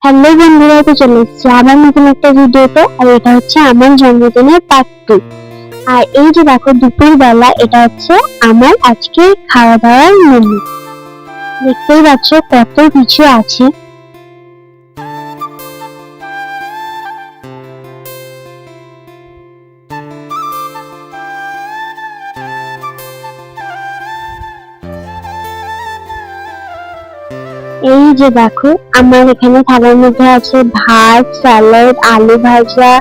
Hello বন্ধুরা, তো চলে এসেছি আবার নতুন একটা ভিডিওতে। আর এটা হচ্ছে আমার জন্মদিনের পার্ট 2। আর এই যে দেখো, দুপুর বেলা এটা হচ্ছে আমার আজকে খাওয়া দাওয়ার মেনু। দেখতেই পাচ্ছ কত কিছু আছে। এই যে দেখো, আমার এখানে থালার মধ্যে আছে ভাত, স্যালাড, আলু ভাজা,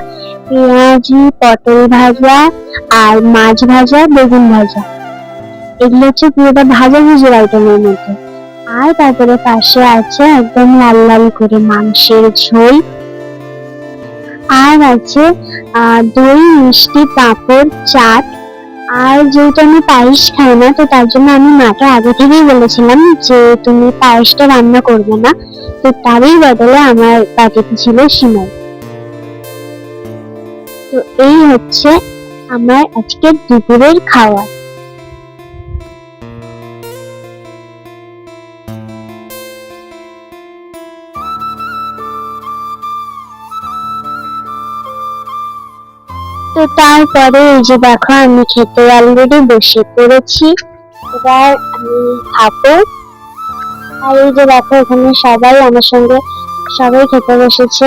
পেঁয়াজি, পটল ভাজা, আর মাছ ভাজা, বেগুন ভাজা। এগুলো হচ্ছে পুরোটা ভাজা ভুজির আইটেমের মধ্যে। আর তারপরে পাশে আছে একদম লাল লাল করে মাংসের ঝোল। আর আছে দই, মিষ্টি, পাঁপড়, চাট। আর যেহেতু আমি পায়েস খাই না, তো তার জন্য আমি মাকে আগে থেকেই বলেছিলাম যে তুমি পায়েসটা রান্না করবে না, তো তারই বদলে আমার পার্টিতে ছিল সিমাই। তো এই হচ্ছে আমার আজকে দুপুরের খাওয়া। তো তারপরে এই যে দেখো, আমি খেতে অলরেডি বসে পড়েছি। এবার আমি খাবো। আর এই যে দেখো, এখানে সবাই আমার সঙ্গে সবাই খেতে বসেছে।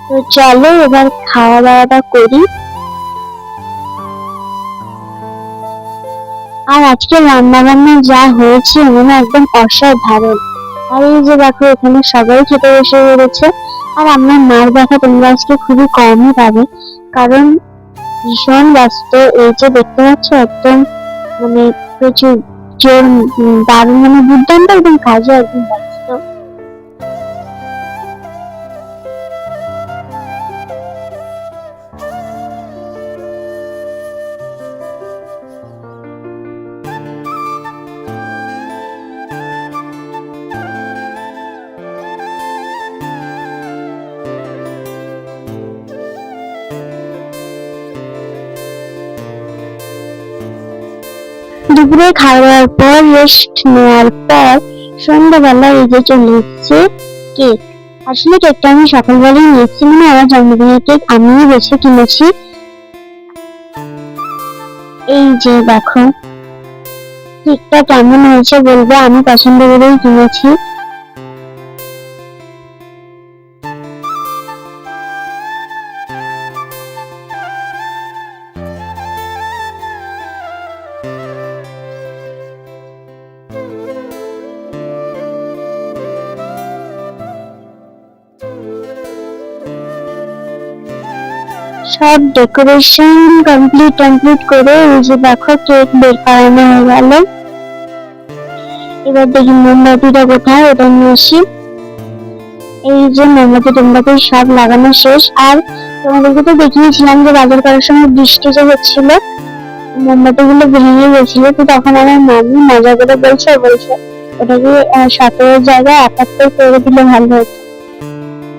তো চলো এবার খাওয়া দাওয়াটা করি। আর আজকে রান্না বান্না যা হয়েছে মানে একদম অসাধারণ। আর এই যে দেখো, এখানে সবাই খেতে বসে পড়েছে। আর আমার মার দেখা তোমরা আজকে খুবই কমই পাবে, কারণ ভীষণ ব্যস্ত। এই যে দেখতে পাচ্ছ, একদম মানে প্রচুর জোর, দারুণ, মানে দুর্দান্ত একদম কাজে একদম ব্যস্ত। দুপুরে খাওয়া দাওয়ার পর, রেস্ট নেওয়ার পর সন্ধ্যাবেলা এই যে চলে এসছে কেক। আসলে কেকটা আমি সকালবেলায় নিয়েছি, মানে আমার জন্মদিনের কেক আমিই বেছে কিনেছি। এই যে দেখো, কেকটা কেমন হয়েছে বলবে, আমি পছন্দ করেই কিনেছি। সব ডেকোরেশন কমপ্লিট করে এই যে দেখো, কেক বের করানো হয়ে গেল। এবার দেখি মোমবাতিটা কোথায়, ওটা নিয়ে আসি। এই যে মোমবাতি সব লাগানো শেষ। আর তোমাদেরকে তো দেখিয়েছিলাম যে বাজার করার সময় বৃষ্টি যে হচ্ছিল, মোমবাতি গুলো ভেঙে গেছিল। তো তখন আমার মামি মজা করে বলছে ওটাকে 17 জায়গায় 71 করে দিলে ভালো হতো।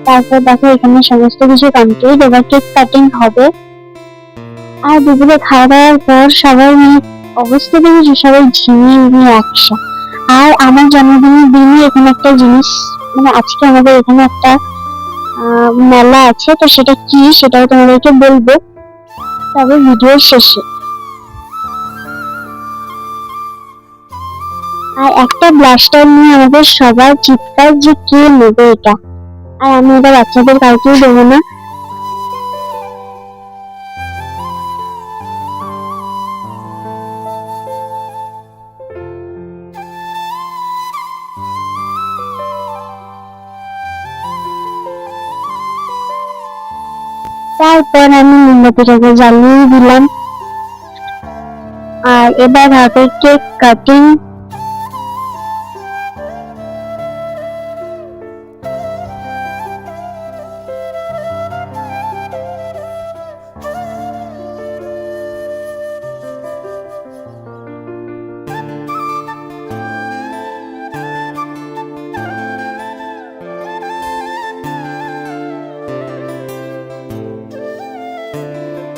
তারপর দেখো, এখানে সমস্ত কিছু কমপ্লিট, এবার কেক কাটিং হবে। আর দুপুরে খাওয়া দাওয়ার পর সবাই অবস্থা দেখেছি, সবাই ঝিমিয়ে একসা। আর আমার জন্মদিনের দিনে এখানে একটা জিনিস, মানে আজকে আমাদের এখানে একটা মেলা আছে, তো সেটা কি সেটাও তোমাদেরকে বলবো, তবে ভিডিওর শেষে। আর একটা ব্লাস্টার নিয়ে আমাদের সবার চিৎকার যে কে নেবে এটা। আর আমি এটা বাচ্চাদের কাউকেই দেবো না। তারপর আমি মোমবাতিটাকে জ্বালিয়ে দিলাম। আর এবার হবে কেক কাটিং।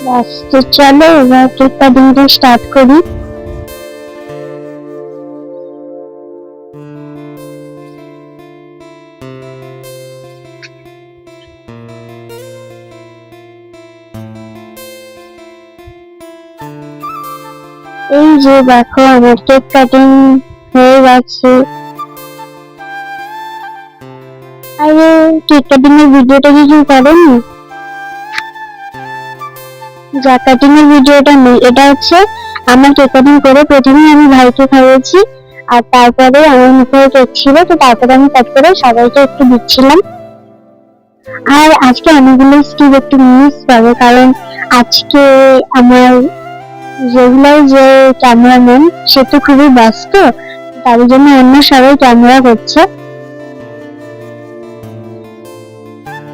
ব্যাস, তো চলো এবার কেক কাটিংটা স্টার্ট করি। এই যে দেখো আমার কেক কাটিং হয়ে গেছে। আরে কেক কাটিং এর ভিডিওটা কি কেউ করেনি? যা কাটিং এর ভিডিওটা নেই, এটা হচ্ছে আমার কেক কাটিং করে প্রথমে আমি ভাইকে খাইয়েছি, আর তারপরে আমার মুখে কেক ছিল, তো তারপরে আমি কাট করে সবাইকে একটু দিচ্ছিলাম। আর আজকে অনেকগুলো স্টিভ একটু মিস পাবে, কারণ আজকে আমার রেগুলার যে ক্যামেরাম্যান সে তো খুবই ব্যস্ত, তার জন্য অন্য সবাই ক্যামেরা করছে,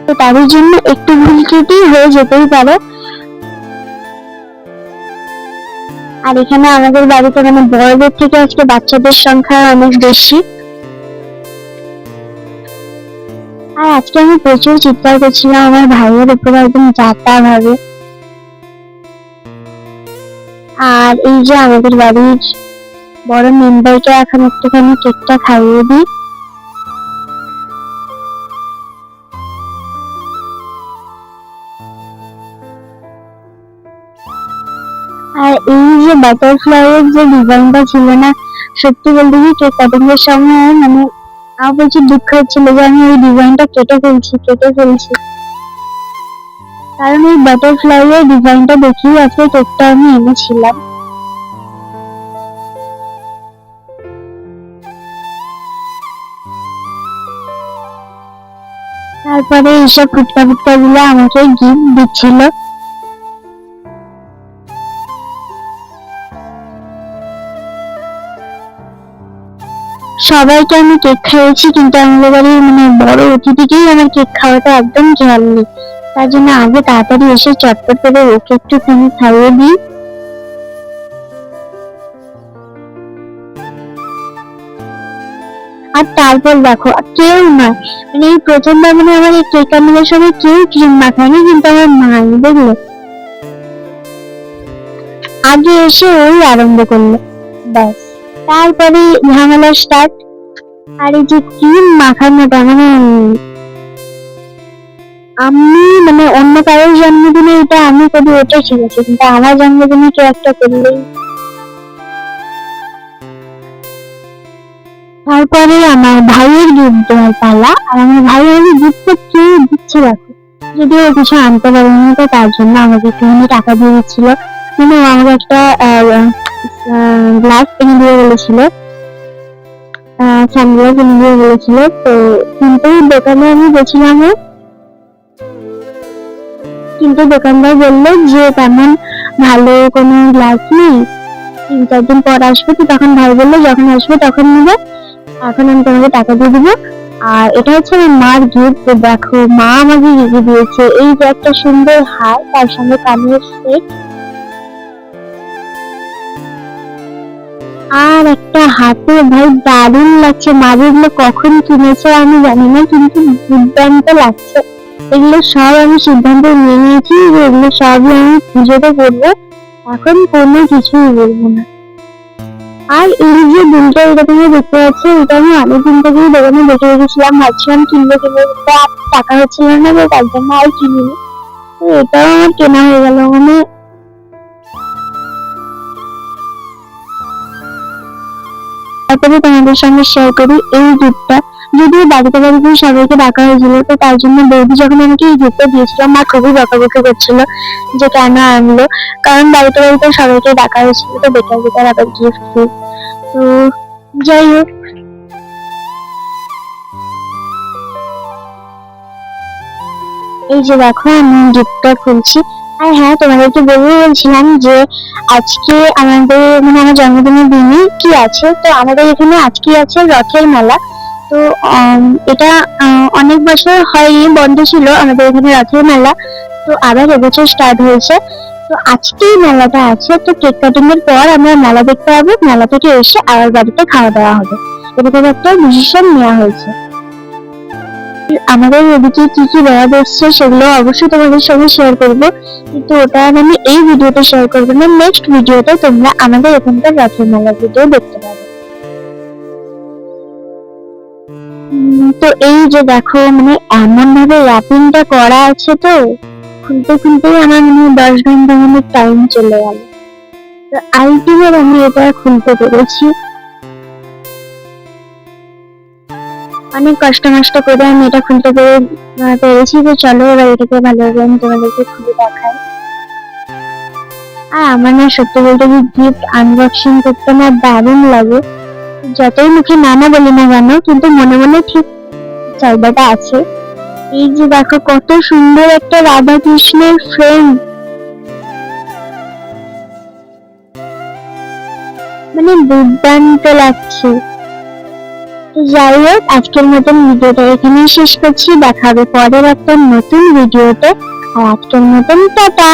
তো তার জন্য একটু ভুল ত্রুটি হয়ে যেতেই পারে। আর এখানে আমাদের বাড়িতে মানে বড়দের থেকে আজকে বাচ্চাদের সংখ্যা অনেক বেশি। আর আজকে আমি প্রচুর চিৎকার করছিলাম আমার ভাইয়ের উপরে একদম যাতা ভাবে। আর এই যে আমাদের বাড়ির বড় মেম্বারকে এখন একটুখানি কেকটা খাইয়ে দিই। আর এই যে বাটারফ্লাই এর যে ডিজাইনটা ছিল না, সত্যি বলতে কি কেক কাটিং এর সময় মানে আমার প্রচুর দুঃখ হচ্ছিল যে আমি ওই ডিজাইনটা কেটে ফেলছি, কারণ এই বাটারফ্লাই এর ডিজাইনটা দেখেই আজকে কেকটা আমি এনেছিলাম। তারপরে এইসব ফুটকা গুলো আমাকে গিফট দিচ্ছিল। সবাইকে আমি কেক খাইয়েছি, কিন্তু আমাদের বাড়ির মানে বড় অতিথিকেই আমার কেক খাওয়াটা একদম খেয়াল নেই, তার জন্য আগে তাড়াতাড়ি এসে চটপট করে ওকে একটু খাইয়ে দিই। আর তারপর দেখো কেউ না, মানে এই প্রথমবার মানে আমার এই কেক কাটিংয়ের সময় কেউ ক্রিম মাখায়নি, কিন্তু আমার মাই দেখলো আগে এসে ওই আরম্ভ করলো, ব্যাস তারপরে ঝামেলা স্টার্ট। আর এই যে ক্রিম মাখানোটা মানে আমি মানে অন্য কারোর জন্মদিনে এটা আমি করি ওটা ঠিক আছে, কিন্তু আমার জন্মদিনে কেউ একটা করলেই। তারপরে আমার ভাইয়ের গিফট দেওয়ার পালা, আর আমার ভাইয়ের গিফটটা কেউ দিচ্ছে দেখো, যদিও কিছু আনতে পারেনি, তো তার জন্য আমাকে একটুখানি টাকা দিয়ে দিচ্ছিল, কিন্তু আমাকে একটা গ্লাস কিনে দিয়ে বলেছিল, সানগ্লাস কিনে দিয়ে বলেছিল। তো কিন্তু দোকানে আমি গেছিলাম, কিন্তু দোকানদার বললো যে তেমন ভালো কোনো গ্লাস নেই, 3-4 দিন পর আসবে, তো তখন ভাই বললো যখন আসবে তখন নেবে, এখন আমি তোমাকে টাকা দিয়ে দিবো। আর এটা হচ্ছে আমার মার গিফট। দেখো মা আমাকে রেখে দিয়েছে এই যে একটা সুন্দর হার, তার সঙ্গে কানের সেট, আর একটা হাতে, ভাই দারুণ লাগছে। মা যেগুলো কখন কিনেছে আমি জানি না, কিন্তু দুর্দান্ত লাগছে। এগুলো সব আমি সিদ্ধান্ত নিয়ে নিয়েছি যে এগুলো সবই আমি পুজোতে করবো, এখন কোনো কিছুই বলবো না। আর এই যে দুলটা এটা তুমি দেখতে পাচ্ছ, এটা আমি অনেকদিন থেকেই দোকানে দেখে রেখেছিলাম, ভাবছিলাম কিনবো, টাকা হচ্ছিল না, তার জন্য আর কিনিনি। তো এটাও আমার কেনা হয়ে গেল। মানে তারপরে তোমাদের সঙ্গে শেয়ার করি এই গিফটটা, যদিও বাড়িতে সবাইকে ডাকা হয়েছিল, তো তার জন্য বৌদি যখন আমাকে এই গিফটটা দিয়েছিল মা খুবই বকাবকি করছিল যে কেন আনলো, কারণ বাড়িতে সবাইকে ডাকা হয়েছিল, তো বেকার আবার গিফট। তো যাই হোক, এই যে দেখো আমি গিফটটা খুলছি। আর হ্যাঁ, তোমাদেরকে বলছিলাম যে আজকে আমাদের মানে আমার জন্মদিনের দিনে কি আছে, তো আমাদের এখানে আজকে আছে রথের মেলা। তো এটা অনেক বছর হয়নি, বন্ধ ছিল আমাদের এখানে রথের মেলা, তো আবার এবছর স্টার্ট হয়েছে। তো আজকেই মেলাটা আছে, তো কেক কাটিং এর পর আমরা মেলা দেখতে যাবো, মেলা থেকে এসে আবার বাড়িতে খাওয়া দাওয়া হবে, এরকম একটা ডিসিশন নেওয়া হয়েছে। আমাদের এদিকে কি কি রেওয়াজ এসছে সেগুলো অবশ্যই তোমাদের সঙ্গে শেয়ার করবো, কিন্তু ওটা আমি এই ভিডিওতে শেয়ার করবো না, নেক্সট ভিডিওতে তোমরা আমাদের এখানকার রথের মেলার ভিডিও দেখতে পাবে। তো এই যে দেখো মানে এমন ভাবে র্যাপিংটা করা আছে, তো খুলতে খুলতেই আমার মনে হয় 10 ঘন্টা মতো টাইম চলে গেল। তো আলটিমেট আমি এটা খুলতে পেরেছি, অনেক কষ্ট মষ্ট করে আমি এটা খুলতে পেরেছি। তো চলো এবার এটাকে ভালোভাবে আমি তোমাদেরকে খুলে দেখাই। আর আমার না সত্যি বলতে কি গিফট আনবক্সিং করতে না দারুণ লাগে, যতই মুখে নানা বলি না কেন কিন্তু মনে মনে ঠিক চাইবাটা আছে। এই যে দেখো কত সুন্দর একটা রাধা কৃষ্ণের ফ্রেম, মানে দুর্দান্ত লাগছে। তো যাই হোক, আজকের মতন ভিডিওটা এখানেই শেষ করছি, দেখা হবে পরের একটা নতুন ভিডিওতে। আর আজকের মতন টাটা।